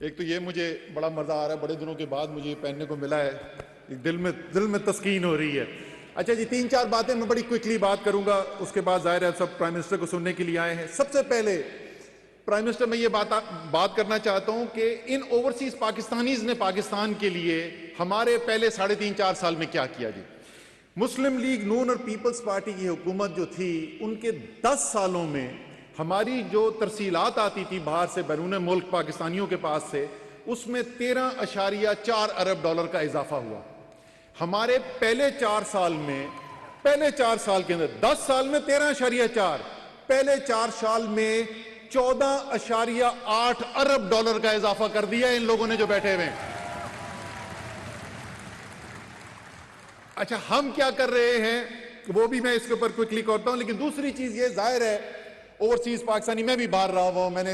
ایک تو یہ مجھے بڑا مزہ آ رہا ہے، بڑے دنوں کے بعد مجھے یہ پہننے کو ملا ہے، دل میں تسکین ہو رہی ہے۔ اچھا جی، 3-4 باتیں میں بڑی کوئکلی بات کروں گا، اس کے بعد ظاہر ہے سب پرائم منسٹر کو سننے کے لیے آئے ہیں۔ سب سے پہلے پرائم منسٹر میں یہ بات کرنا چاہتا ہوں کہ ان اوورسیز پاکستانیز نے پاکستان کے لیے ہمارے پہلے 3.5-4 سال میں کیا کیا جی۔ مسلم لیگ نون اور پیپلز پارٹی کی حکومت جو تھی، ان کے 10 سالوں میں ہماری جو ترسیلات آتی تھی باہر سے بیرون ملک پاکستانیوں کے پاس سے، اس میں 13.4 ارب ڈالر کا اضافہ ہوا۔ ہمارے پہلے 4 سال میں، پہلے 4 سال کے اندر 10 سال میں 13.4، پہلے 4 سال میں 14.8 ارب ڈالر کا اضافہ کر دیا ان لوگوں نے جو بیٹھے ہوئے ہیں۔ اچھا ہم کیا کر رہے ہیں وہ بھی میں اس کے اوپر کوئکلی کرتا ہوں، لیکن دوسری چیز یہ ظاہر ہے اوورسیز پاکستانی، میں بھی باہر رہا ہوا ہوں، میں نے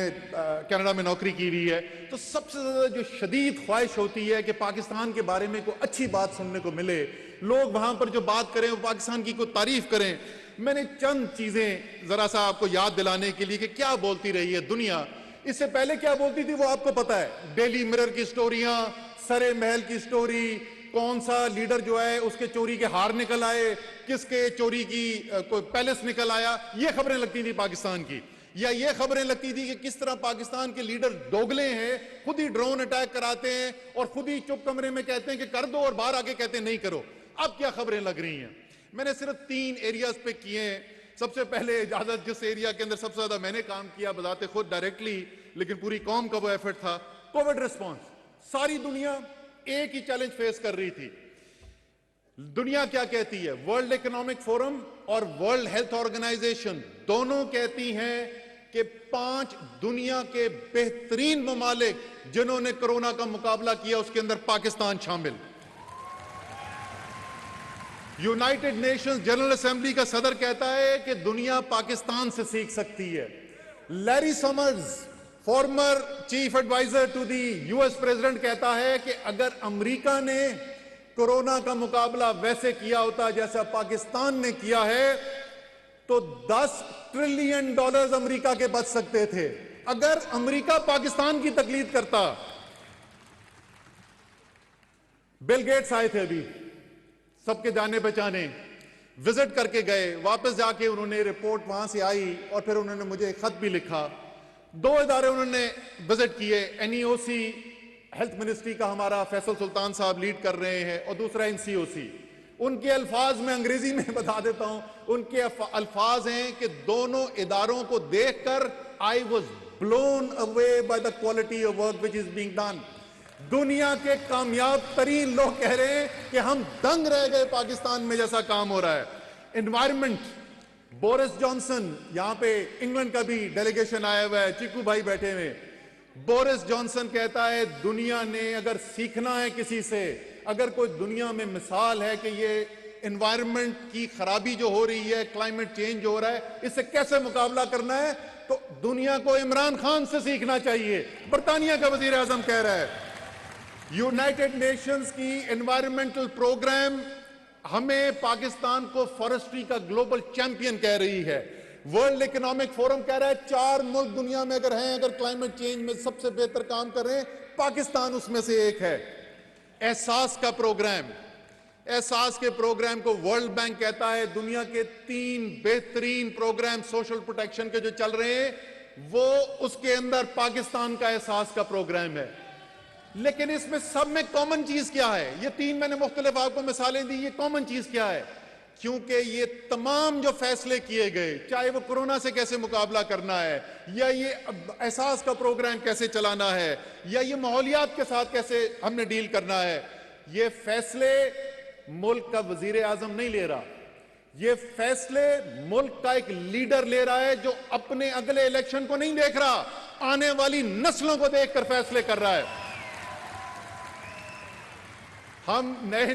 کینیڈا میں نوکری کی ہوئی ہے، تو سب سے زیادہ جو شدید خواہش ہوتی ہے کہ پاکستان کے بارے میں کوئی اچھی بات سننے کو ملے، لوگ وہاں پر جو بات کریں وہ پاکستان کی کوئی تعریف کریں۔ میں نے چند چیزیں ذرا سا آپ کو یاد دلانے کے لیے کہ کیا بولتی رہی ہے دنیا، اس سے پہلے کیا بولتی تھی وہ آپ کو پتا ہے، ڈیلی مرر کی سٹوریاں، سرے محل کی سٹوری، کون سا لیڈر جو ہے اس کے چوری کے ہار نکل آئے، کس کے چوری کی کوئی پیلس نکل آیا، یہ خبریں لگتی تھی پاکستان کی، یا یہ خبریں لگتی تھی کہ کس طرح پاکستان کے لیڈر دوگلے ہیں، خود ہی ڈرون اٹیک کراتے ہیں اور خود ہی چپ کمرے میں کہتے ہیں کہ کر دو اور باہر آ کے کہتے ہیں نہیں کرو۔ اب کیا خبریں لگ رہی ہیں؟ میں نے صرف 3 ایریاز پہ کیے ہیں۔ سب سے پہلے اجازت، جس ایریا کے اندر سب سے زیادہ میں نے کام کیا بذات خود ڈائریکٹلی، لیکن پوری قوم کا وہ ایفرٹ تھا، کووڈ ریسپانس۔ ساری دنیا ایک ہی چیلنج فیس کر رہی تھی۔ دنیا کیا کہتی ہے؟ ورلڈ اکنامک فورم اور ورلڈ ہیلتھ آرگنائزیشن دونوں کہتی ہیں کہ 5 دنیا کے بہترین ممالک جنہوں نے کرونا کا مقابلہ کیا اس کے اندر پاکستان شامل۔ یونائٹڈ نیشنز جنرل اسمبلی کا صدر کہتا ہے کہ دنیا پاکستان سے سیکھ سکتی ہے۔ Larry Summers, former chief adviser to the U S President, کہتا ہے کہ اگر امریکہ نے کورونا کا مقابلہ ویسے کیا ہوتا جیسا پاکستان نے کیا ہے تو $10 ٹریلین امریکہ کے بچ سکتے تھے۔ اگر امریکہ پاکستان کی تقلید کرتا۔ بل گیٹس آئے تھے ابھی، سب کے جانے پہچانے، وزٹ کر کے گئے، واپس جا کے انہوں نے رپورٹ وہاں سے آئی اور پھر انہوں نے مجھے ایک خط بھی لکھا۔ 2 ادارے انہوں نے وزٹ کیے، NEOC ہیلتھ منسٹری کا ہمارا فیصل سلطان صاحب لیڈ کر رہے ہیں، اور دوسرا NCOC۔ ان کے الفاظ میں انگریزی میں بتا دیتا ہوں، ان کے الفاظ ہیں کہ دونوں اداروں کو دیکھ کر I was blown away by the quality of work which is being done۔ دنیا کے کامیاب ترین لوگ کہہ رہے ہیں کہ ہم دنگ رہ گئے پاکستان میں جیسا کام ہو رہا ہے۔ انوائرمنٹ، بورس جانسن، یہاں پہ انگلینڈ کا بھی ڈیلیگیشن آیا ہوا ہے، چیکو بھائی بیٹھے ہوئے، بورس جانسن کہتا ہے دنیا نے اگر سیکھنا ہے کسی سے، اگر کوئی دنیا میں مثال ہے کہ یہ انوائرمنٹ کی خرابی جو ہو رہی ہے، کلائمیٹ چینج ہو رہا ہے، اس سے کیسے مقابلہ کرنا ہے، تو دنیا کو عمران خان سے سیکھنا چاہیے۔ برطانیہ کا وزیر اعظم کہہ رہا ہے۔ یونائٹڈ نیشنز کی انوائرمنٹل پروگرام ہمیں پاکستان کو فارسٹری کا گلوبل چیمپئن کہہ رہی ہے۔ ورلڈ اکنامک فورم کہہ رہا ہے 4 ملک دنیا میں اگر ہیں، اگر کلائمیٹ چینج میں سب سے بہتر کام کر رہے ہیں، پاکستان اس میں سے ایک ہے۔ احساس کا پروگرام، احساس کے پروگرام کو ورلڈ بینک کہتا ہے دنیا کے 3 بہترین پروگرام سوشل پروٹیکشن کے جو چل رہے ہیں، وہ اس کے اندر پاکستان کا احساس کا پروگرام ہے۔ لیکن اس میں سب میں کامن چیز کیا ہے؟ یہ 3 میں نے مختلف آپ کو مثالیں دی، یہ کامن چیز کیا ہے؟ کیونکہ یہ تمام جو فیصلے کیے گئے، چاہے وہ کورونا سے کیسے مقابلہ کرنا ہے، یا یہ احساس کا پروگرام کیسے چلانا ہے، یا یہ ماحولیات کے ساتھ کیسے ہم نے ڈیل کرنا ہے، یہ فیصلے ملک کا وزیر اعظم نہیں لے رہا، یہ فیصلے ملک کا ایک لیڈر لے رہا ہے جو اپنے اگلے الیکشن کو نہیں دیکھ رہا، آنے والی نسلوں کو دیکھ کر فیصلے کر رہا ہے۔ ہم نئے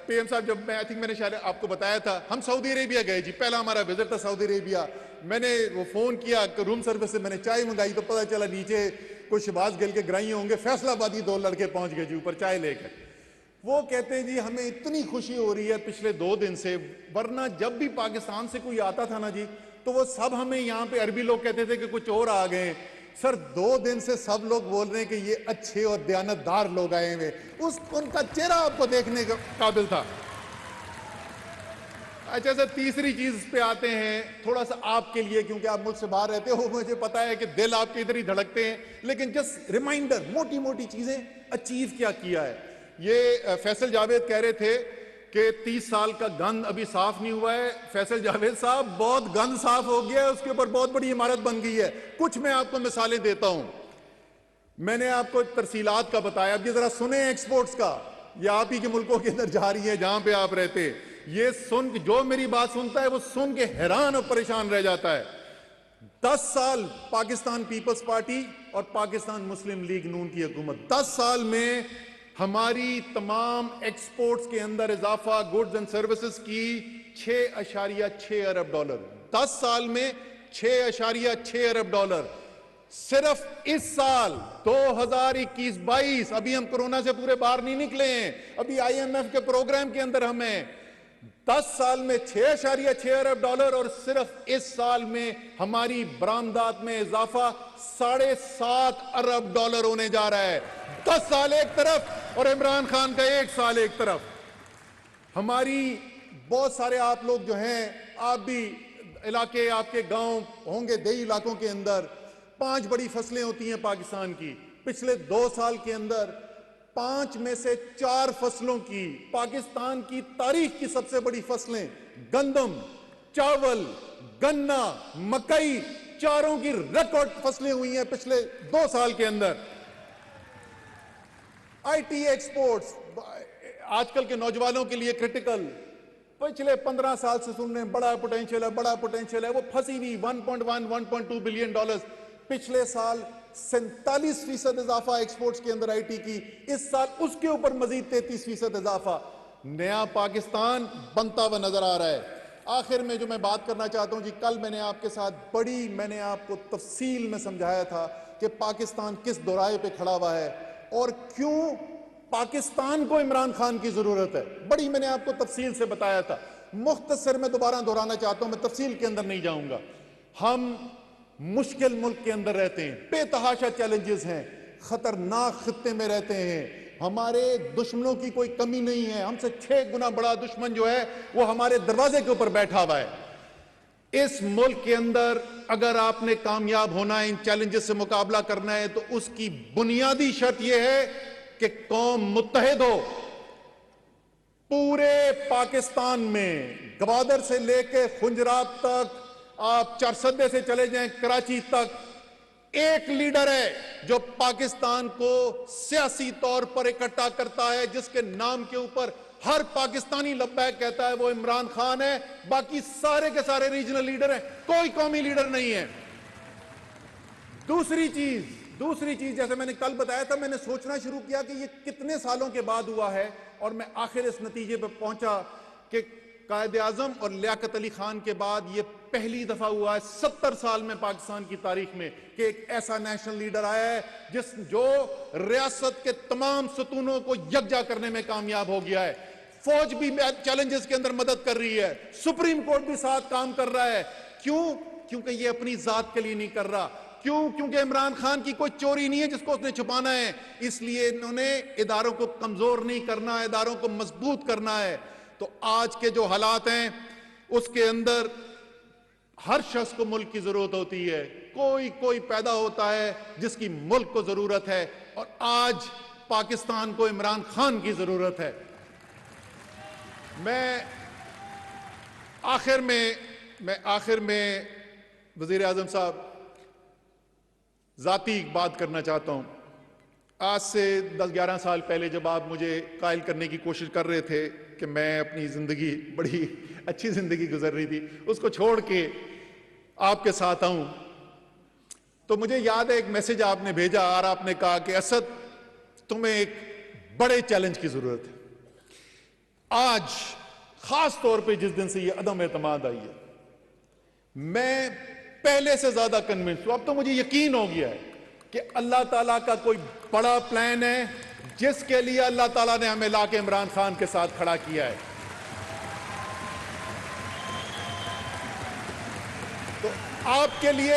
پی ایم صاحب، جب میں نے شاید آپ کو بتایا تھا، ہم سعودی عربیہ گئے جی، پہلا ہمارا وزٹ تھا سعودی عربیہ۔ میں نے وہ فون کیا روم سروس سے، میں نے چائے منگائی تو پتہ چلا نیچے کوئی شباز گل کے گرائیے ہوں گے، فیصلہ آبادی 2 لڑکے پہنچ گئے جی اوپر چائے لے کر۔ وہ کہتے ہیں جی ہمیں اتنی خوشی ہو رہی ہے پچھلے 2 دن سے، ورنہ جب بھی پاکستان سے کوئی آتا تھا نا جی، تو وہ سب ہمیں یہاں پہ عربی لوگ کہتے تھے کہ کچھ اور آ گئے، سر 2 دن سے سب لوگ بول رہے ہیں کہ یہ اچھے اور دیانتدار لوگ آئے ہوئے، ان کا چہرہ آپ کو دیکھنے کا قابل تھا۔ اچھا سر، تیسری چیز پہ آتے ہیں، تھوڑا سا آپ کے لیے، کیونکہ آپ ملک سے باہر رہتے ہو، مجھے پتا ہے کہ دل آپ کے ادھر ہی دھڑکتے ہیں، لیکن جسٹ ریمائنڈر، موٹی موٹی چیزیں اچیو کیا ہے۔ یہ فیصل جاوید کہہ رہے تھے کہ 30 سال کا گند ابھی صاف نہیں ہوا ہے۔ فیصل جاوید صاحب، بہت گند صاف ہو گیا ہے، اس کے اوپر بہت بڑی عمارت بن گئی ہے۔ کچھ میں آپ کو مثالیں دیتا ہوں۔ میں نے آپ کو ترسیلات کا بتایا، اب یہ ذرا سنیں ایکسپورٹس کا، یہ آپ ہی کے ملکوں کے اندر جا رہی ہے جہاں پہ آپ رہتے۔ یہ سن، جو میری بات سنتا ہے وہ سن کے حیران اور پریشان رہ جاتا ہے۔ 10 سال پاکستان پیپلز پارٹی اور پاکستان مسلم لیگ نون کی حکومت، 10 سال میں ہماری تمام ایکسپورٹس کے اندر اضافہ گڈز اینڈ سروسز کی 6.6 ارب ڈالر، 10 سال میں 6.6 ارب ڈالر۔ صرف اس سال 2021-22، ابھی ہم کورونا سے پورے باہر نہیں نکلے ہیں، ابھی IMF کے پروگرام کے اندر ہم ہیں، 10 سال میں 6.6 ارب ڈالر، اور صرف اس سال میں ہماری برآمدات میں اضافہ 7.5 ارب ڈالر ہونے جا رہا ہے۔ 10 سال ایک طرف اور عمران خان کا 1 سال ایک طرف۔ ہماری بہت سارے آپ لوگ جو ہیں، آپ بھی علاقے، آپ کے گاؤں ہوں گے دیہی علاقوں کے اندر، 5 بڑی فصلیں ہوتی ہیں پاکستان کی۔ پچھلے 2 سال کے اندر 5 میں سے 4 فصلوں کی، پاکستان کی تاریخ کی سب سے بڑی فصلیں، گندم، چاول، گنا، مکئی، چاروں کی ریکارڈ فصلیں ہوئی ہیں پچھلے 2 سال کے اندر۔ IT ایکسپورٹس آج کل کے نوجوانوں کے لیے کرٹیکل، پچھلے 15 سال سے سن رہے ہیں بڑا پوٹینشیل ہے، بڑا پوٹینشیل ہے، وہ پھنسی ہوئی 1.2 بلین ڈالرز۔ پچھلے سال 47% اضافہ ایکسپورٹس کے اندر IT کی، اس سال اس کے اوپر مزید 33% اضافہ۔ نیا پاکستان بنتا ہوا نظر آ رہا ہے۔ آخر میں جو میں بات کرنا چاہتا ہوں جی، کل میں نے آپ کے ساتھ میں نے آپ کو تفصیل میں سمجھایا تھا کہ پاکستان کس دورائے پہ کھڑا ہوا ہے اور کیوں پاکستان کو عمران خان کی ضرورت ہے، بڑی میں نے آپ کو تفصیل سے بتایا تھا۔ مختصر میں دوبارہ دہرانا چاہتا ہوں، میں تفصیل کے اندر نہیں جاؤں گا۔ ہم مشکل ملک کے اندر رہتے ہیں، بے تحاشا چیلنجز ہیں، خطرناک خطے میں رہتے ہیں، ہمارے دشمنوں کی کوئی کمی نہیں ہے، ہم سے 6 گنا بڑا دشمن جو ہے وہ ہمارے دروازے کے اوپر بیٹھا ہوا ہے۔ اس ملک کے اندر اگر آپ نے کامیاب ہونا ہے، ان چیلنجز سے مقابلہ کرنا ہے، تو اس کی بنیادی شرط یہ ہے کہ قوم متحد ہو۔ پورے پاکستان میں گوادر سے لے کے خنجرات تک، آپ چارسدے سے چلے جائیں کراچی تک، ایک لیڈر ہے جو پاکستان کو سیاسی طور پر اکٹھا کرتا ہے، جس کے نام کے اوپر ہر پاکستانی لبیک کہتا ہے، وہ عمران خان ہے۔ باقی سارے کے سارے ریجنل لیڈر ہیں، کوئی قومی لیڈر نہیں ہے۔ دوسری چیز جیسے میں نے کل بتایا تھا، میں نے سوچنا شروع کیا کہ یہ کتنے سالوں کے بعد ہوا ہے، اور میں آخر اس نتیجے پہ پہنچا کہ قائد اعظم اور لیاقت علی خان کے بعد یہ پہلی دفعہ ہوا ہے 70 سال میں پاکستان کی تاریخ میں کہ ایک ایسا نیشنل لیڈر آیا ہے جو ریاست کے تمام ستونوں کو یکجا کرنے میں کامیاب ہو گیا ہے۔ فوج بھی چیلنجز کے اندر مدد کر رہی ہے، سپریم کورٹ بھی ساتھ کام کر رہا ہے۔ کیونکہ یہ اپنی ذات کے لیے نہیں کر رہا، کیونکہ عمران خان کی کوئی چوری نہیں ہے جس کو اس نے چھپانا ہے، اس لیے انہوں نے اداروں کو کمزور نہیں کرنا، اداروں کو مضبوط کرنا ہے۔ تو آج کے جو حالات ہیں اس کے اندر ہر شخص کو ملک کی ضرورت ہوتی ہے، کوئی پیدا ہوتا ہے جس کی ملک کو ضرورت ہے، اور آج پاکستان کو عمران خان کی ضرورت ہے۔ میں آخر میں وزیر اعظم صاحب ذاتی ایک بات کرنا چاہتا ہوں۔ آج سے 10-11 سال پہلے جب آپ مجھے قائل کرنے کی کوشش کر رہے تھے کہ میں اپنی زندگی، بڑی اچھی زندگی گزر رہی تھی، اس کو چھوڑ کے آپ کے ساتھ آؤں، تو مجھے یاد ہے ایک میسج آپ نے بھیجا اور آپ نے کہا کہ اسد، تمہیں ایک بڑے چیلنج کی ضرورت ہے۔ آج خاص طور پہ جس دن سے یہ عدم اعتماد آئی ہے، میں پہلے سے زیادہ کنونس ہوں، اب تو مجھے یقین ہو گیا ہے کہ اللہ تعالیٰ کا کوئی بڑا پلان ہے جس کے لیے اللہ تعالیٰ نے ہمیں لا کے عمران خان کے ساتھ کھڑا کیا ہے۔ تو آپ کے لیے